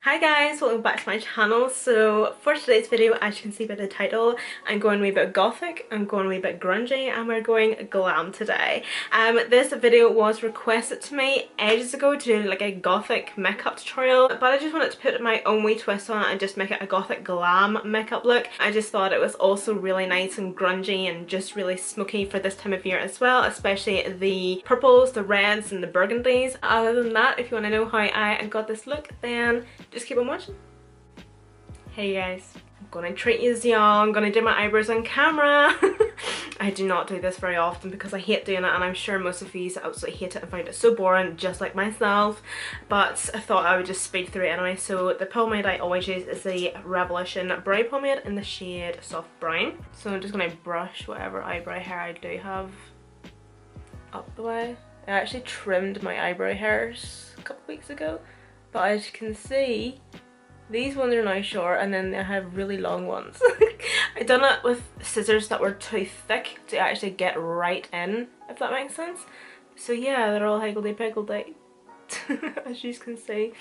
Hi guys, welcome back to my channel. So for today's video, as you can see by the title, I'm going a wee bit gothic, I'm going a wee bit grungy, and we're going glam today. This video was requested to me ages ago to do like a gothic makeup tutorial, but I just wanted to put my own wee twist on it and just make it a gothic glam makeup look. I just thought it was also really nice and grungy and just really smoky for this time of year as well, especially the purples, the reds and the burgundies. Other than that, if you want to know how I got this look, then just keep on watching. Hey guys, I'm gonna treat you y'all. I'm gonna do my eyebrows on camera. I do not do this very often because I hate doing it, and I'm sure most of you absolutely hate it and find it so boring, just like myself. But I thought I would just speed through it anyway. So the pomade I always use is the Revolution Brow Pomade in the shade Soft Brown. So I'm just gonna brush whatever eyebrow hair I do have up the way. I actually trimmed my eyebrow hairs a couple weeks ago. But as you can see, these ones are now short and then I have really long ones. I done it with scissors that were too thick to actually get right in, if that makes sense. So yeah, they're all higgledy-piggledy, as you can see.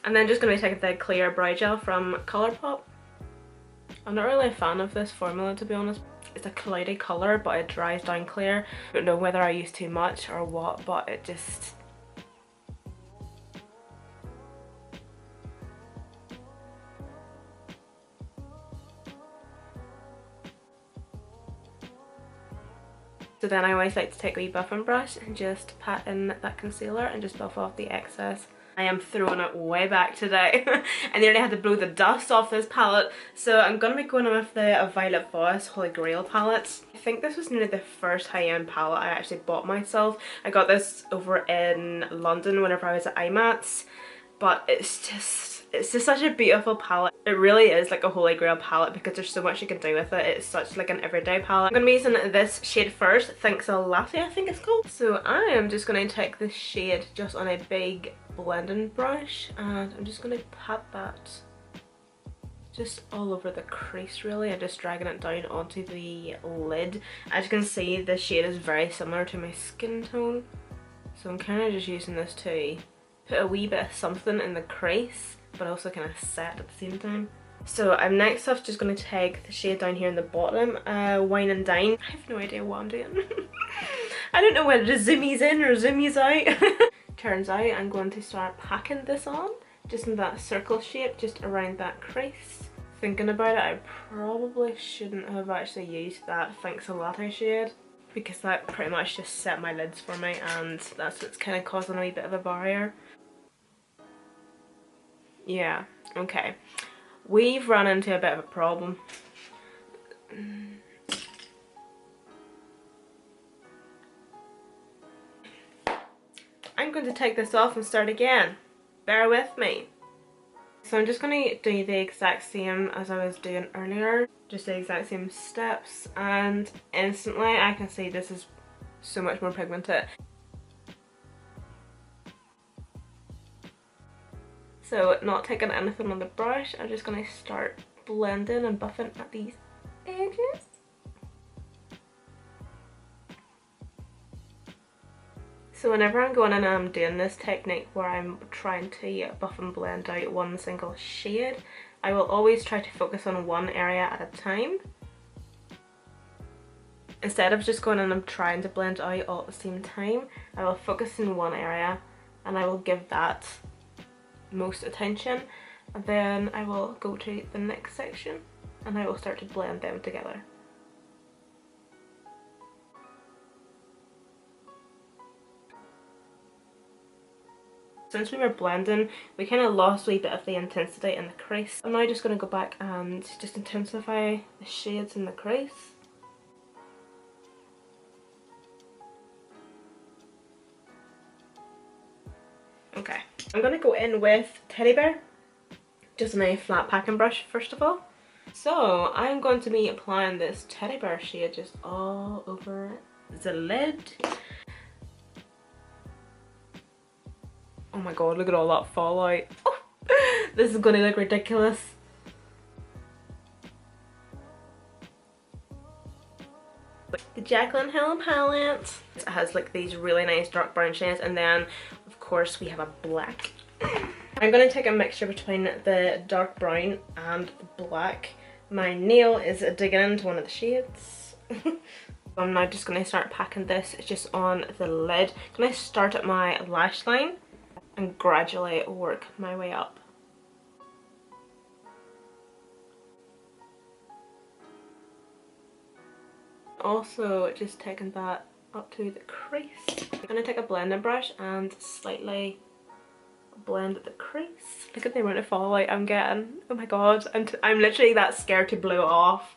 And then just going to take the clear brow gel from Colourpop. I'm not really a fan of this formula, to be honest. It's a cloudy colour but it dries down clear. I don't know whether I use too much or what, but it just... So then I always like to take a wee buffing brush and just pat in that concealer and just buff off the excess. I am throwing it way back today. I nearly had to blow the dust off this palette. So I'm going to be going in with the Violet Voss Holy Grail palette. I think this was nearly the first high-end palette I actually bought myself. I got this over in London whenever I was at IMATS. But it's just such a beautiful palette. It really is like a holy grail palette because there's so much you can do with it. It's such like an everyday palette. I'm going to be using this shade first, Thanks a Latte I think it's called. So I am just going to take this shade just on a big blending brush and I'm just going to pat that just all over the crease really and just dragging it down onto the lid. As you can see, the shade is very similar to my skin tone. So I'm kind of just using this to put a wee bit of something in the crease but also kind of set at the same time. So I'm next off just going to take the shade down here in the bottom, Wine and Dine. I have no idea what I'm doing. I don't know whether to zoomies in or zoomies out. Turns out I'm going to start packing this on just in that circle shape just around that crease. Thinking about it, I probably shouldn't have actually used that Thanks a Latte shade because that pretty much just set my lids for me and that's what's kind of causing a wee bit of a barrier. Yeah, okay. We've run into a bit of a problem. I'm going to take this off and start again. Bear with me. So I'm just going to do the exact same as I was doing earlier. Just the exact same steps and instantly I can see this is so much more pigmented. So not taking anything on the brush, I'm just going to start blending and buffing at these edges. So whenever I'm going in and I'm doing this technique where I'm trying to buff and blend out one single shade, I will always try to focus on one area at a time. Instead of just going in and trying to blend out all at the same time, I will focus in one area and I will give that most attention, and then I will go to the next section and I will start to blend them together. Since we were blending, we kind of lost a wee bit of the intensity in the crease. I'm now just going to go back and just intensify the shades in the crease. Okay, I'm going to go in with Teddy Bear Just a nice flat packing brush first of all. So I'm going to be applying this teddy bear shade just all over the lid. Oh my god, look at all that fallout. Oh, this is gonna look ridiculous. The Jaclyn Hill palette. It has like these really nice dark brown shades, and then of course we have a black. I'm going to take a mixture between the dark brown and the black. My nail is digging into one of the shades. I'm now just going to start packing this just on the lid. I'm going to start at my lash line and gradually work my way up. Also just taking that up to the crease. I'm going to take a blending brush and slightly blend the crease. Look at the amount of fallout I'm getting. Oh my god, I'm literally that scared to blow off.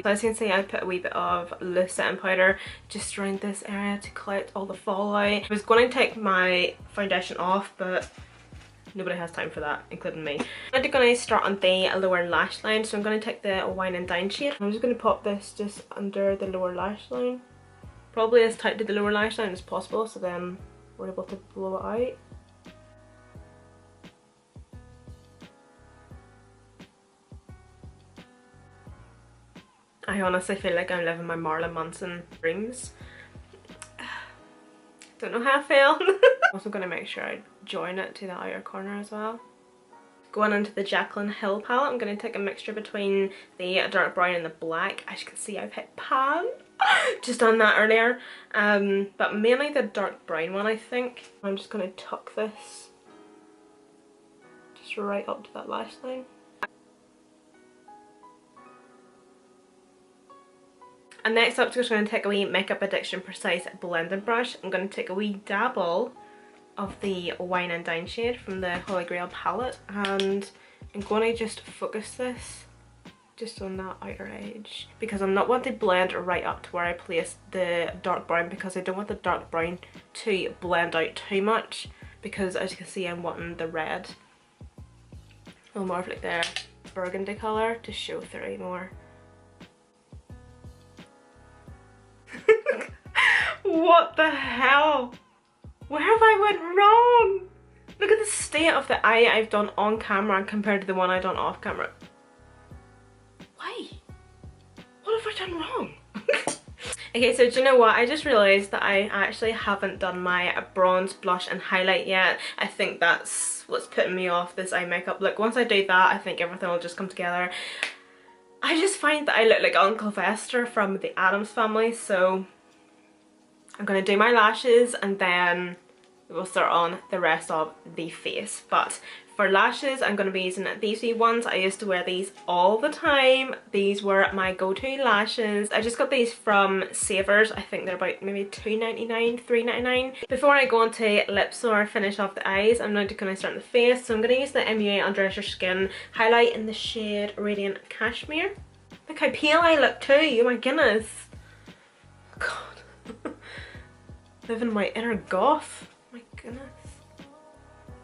So as you can see, I put a wee bit of loose setting powder just around this area to collect all the fallout. I was going to take my foundation off, but nobody has time for that, including me. I'm going to start on the lower lash line, so I'm going to take the Wine and Dine shade. I'm just going to pop this just under the lower lash line. Probably as tight to the lower lash line as possible, so then we're able to blow it out. I honestly feel like I'm living my Marilyn Manson dreams. Don't know how I feel. I'm also going to make sure I join it to the outer corner as well. Going into the Jaclyn Hill palette, I'm going to take a mixture between the dark brown and the black. As you can see, I've hit pan. Just done that earlier. But mainly the dark brown one, I think. I'm just going to tuck this just right up to that lash line. And next up, I'm just going to take a wee Makeup Addiction Precise blending brush. I'm going to take a wee dabble of the Wine and Dine shade from the Holy Grail palette, and I'm going to just focus this just on that outer edge, because I'm not wanting to blend right up to where I place the dark brown, because I don't want the dark brown to blend out too much, because as you can see, I'm wanting the red, or more of like the burgundy colour, to show through more. What the hell? Where have I went wrong? Look at the state of the eye I've done on camera compared to the one I done off camera. Why? What have I done wrong? Okay, so do you know what? I just realised that I actually haven't done my bronze, blush and highlight yet. I think that's what's putting me off this eye makeup look. Once I do that, I think everything will just come together. I just find that I look like Uncle Fester from the Addams Family, so I'm going to do my lashes and then we'll start on the rest of the face. But for lashes, I'm going to be using these wee ones. I used to wear these all the time. These were my go-to lashes. I just got these from Savers. I think they're about maybe $2.99, $3.99. Before I go on to lips or finish off the eyes, I'm now going to start on the face. So I'm going to use the MUA Undress Your Skin highlight in the shade Radiant Cashmere. Look how pale I look too, oh my goodness. God. Living my inner goth. My goodness.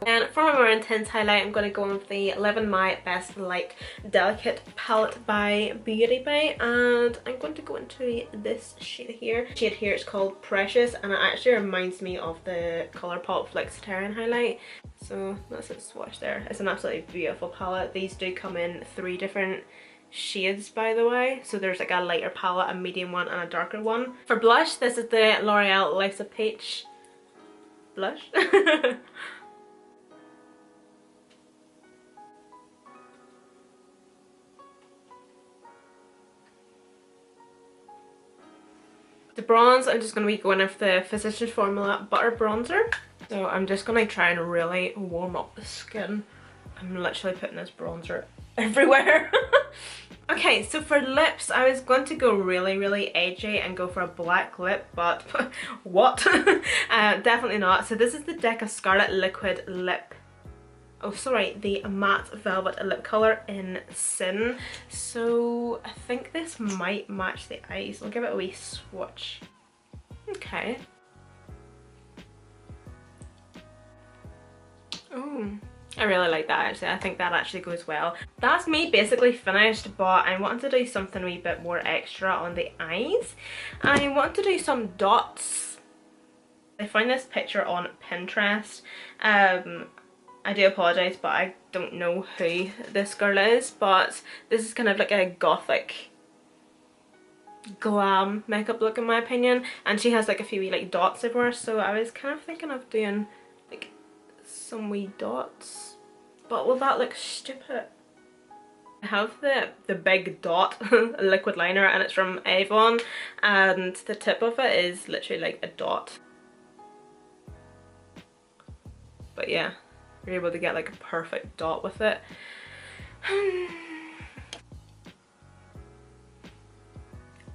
And for my more intense highlight, I'm going to go in with the Live in My Best Light Delicate palette by Beauty Bay, and I'm going to go into this shade here. The shade here is called Precious, and it actually reminds me of the Colourpop Flexitarian highlight. So that's its swatch there. It's an absolutely beautiful palette. These do come in 3 different shades, by the way. So there's like a lighter palette, a medium one and a darker one. For blush, this is the L'Oreal Life's a Peach blush. The bronze, I'm just going to be going with the Physicians Formula Butter Bronzer. So I'm just going to try and really warm up the skin. I'm literally putting this bronzer everywhere. Okay, so for lips, I was going to go really edgy and go for a black lip, but what? Definitely not. So this is the Deca Scarlet Liquid Lip. Oh, sorry, the Matte Velvet Lip Colour in Sin. So I think this might match the eyes. I'll give it a wee swatch. Okay. Oh, I really like that actually. I think that actually goes well. That's me basically finished, but I wanted to do something a wee bit more extra on the eyes. I want to do some dots. I found this picture on Pinterest. I do apologise, but I don't know who this girl is, but this is kind of like a gothic glam makeup look in my opinion, and she has like a few wee like dots everywhere, so I was kind of thinking of doing like some wee dots, but will that look stupid? I have the big dot liquid liner, and it's from Avon, and the tip of it is literally like a dot. But yeah, you're able to get like a perfect dot with it.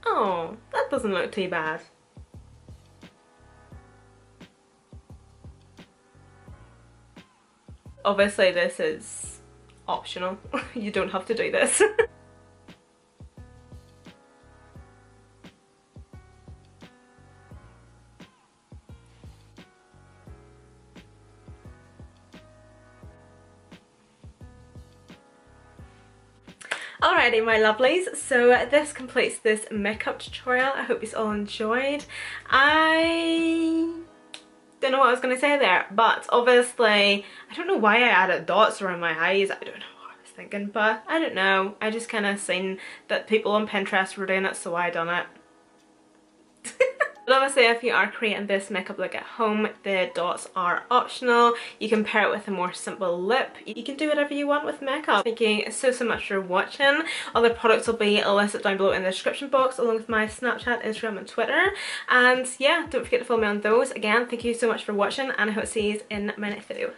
Oh, that doesn't look too bad. Obviously this is optional. You don't have to do this. Alrighty my lovelies, so this completes this makeup tutorial. I hope you all enjoyed. I don't know what I was going to say there, but obviously I don't know why I added dots around my eyes. I don't know what I was thinking, but I don't know. I just kind of seen that people on Pinterest were doing it, so I done it. But obviously if you are creating this makeup look at home, the dots are optional. You can pair it with a more simple lip. You can do whatever you want with makeup. Thank you so much for watching. All the products will be listed down below in the description box, along with my Snapchat, Instagram and Twitter. And yeah, don't forget to follow me on those. Again, thank you so much for watching, and I hope to see you in my next video.